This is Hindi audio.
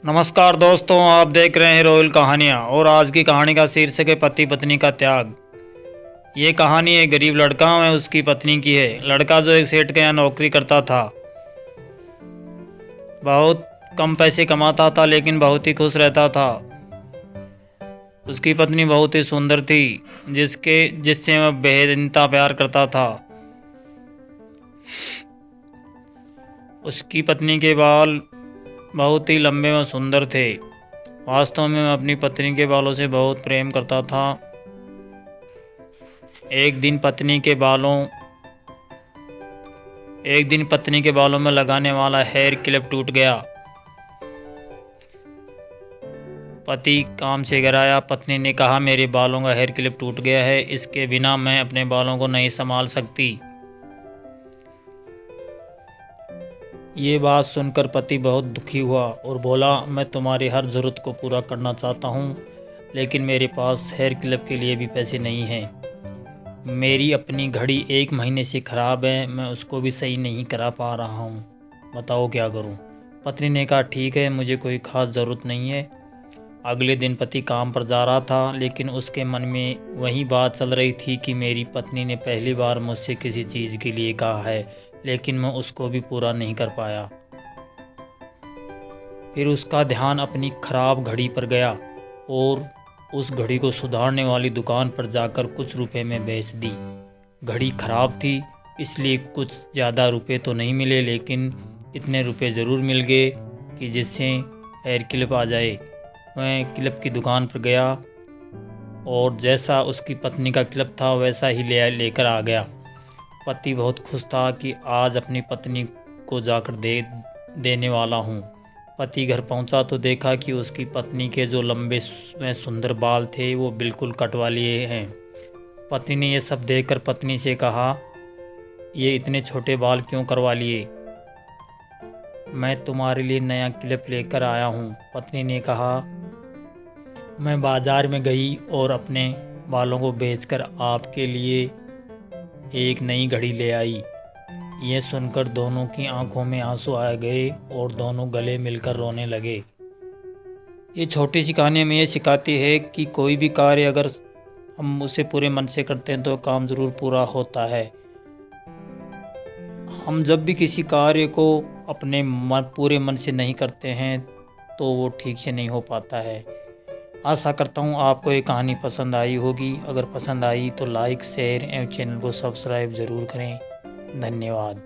नमस्कार दोस्तों, आप देख रहे हैं रोयल कहानियाँ। और आज की कहानी का शीर्षक है पति पत्नी का त्याग। ये कहानी एक गरीब लड़का और उसकी पत्नी की है। लड़का जो एक सेठ के यहाँ नौकरी करता था, बहुत कम पैसे कमाता था लेकिन बहुत ही खुश रहता था। उसकी पत्नी बहुत ही सुंदर थी, जिससे वह बेहद प्यार करता था। उसकी पत्नी के बाल बहुत ही लंबे व सुंदर थे। वास्तव में मैं अपनी पत्नी के बालों से बहुत प्रेम करता था। एक दिन पत्नी के बालों में लगाने वाला हेयर क्लिप टूट गया। पति काम से घर आया। पत्नी ने कहा, मेरे बालों का हेयर क्लिप टूट गया है, इसके बिना मैं अपने बालों को नहीं संभाल सकती। ये बात सुनकर पति बहुत दुखी हुआ और बोला, मैं तुम्हारी हर ज़रूरत को पूरा करना चाहता हूँ, लेकिन मेरे पास हेयर क्लिप के लिए भी पैसे नहीं हैं। मेरी अपनी घड़ी 1 महीने से ख़राब है, मैं उसको भी सही नहीं करा पा रहा हूँ, बताओ क्या करूँ। पत्नी ने कहा, ठीक है, मुझे कोई ख़ास ज़रूरत नहीं है। अगले दिन पति काम पर जा रहा था, लेकिन उसके मन में वही बात चल रही थी कि मेरी पत्नी ने पहली बार मुझसे किसी चीज़ के लिए कहा है, लेकिन मैं उसको भी पूरा नहीं कर पाया। फिर उसका ध्यान अपनी खराब घड़ी पर गया और उस घड़ी को सुधारने वाली दुकान पर जाकर कुछ रुपए में बेच दी। घड़ी खराब थी, इसलिए कुछ ज़्यादा रुपए तो नहीं मिले, लेकिन इतने रुपए ज़रूर मिल गए कि जिससे हेयर क्लिप आ जाए। मैं क्लिप की दुकान पर गया और जैसा उसकी पत्नी का क्लिप था वैसा ही लेकर आ गया। पति बहुत खुश था कि आज अपनी पत्नी को जाकर देने वाला हूँ। पति घर पहुँचा तो देखा कि उसकी पत्नी के जो लंबे व सुंदर बाल थे वो बिल्कुल कटवा लिए हैं। पत्नी ने यह सब देखकर पत्नी से कहा, ये इतने छोटे बाल क्यों करवा लिए? मैं तुम्हारे लिए नया क्लिप लेकर आया हूँ। पत्नी ने कहा, मैं बाजार में गई और अपने बालों को बेचकर आपके लिए एक नई घड़ी ले आई। यह सुनकर दोनों की आंखों में आंसू आ गए और दोनों गले मिलकर रोने लगे। ये छोटी सी कहानी हमें ये सिखाती है कि कोई भी कार्य अगर हम उसे पूरे मन से करते हैं तो काम ज़रूर पूरा होता है। हम जब भी किसी कार्य को अपने पूरे मन से नहीं करते हैं तो वो ठीक से नहीं हो पाता है। आशा करता हूँ आपको ये कहानी पसंद आई होगी। अगर पसंद आई तो लाइक, शेयर एवं चैनल को सब्सक्राइब ज़रूर करें। धन्यवाद।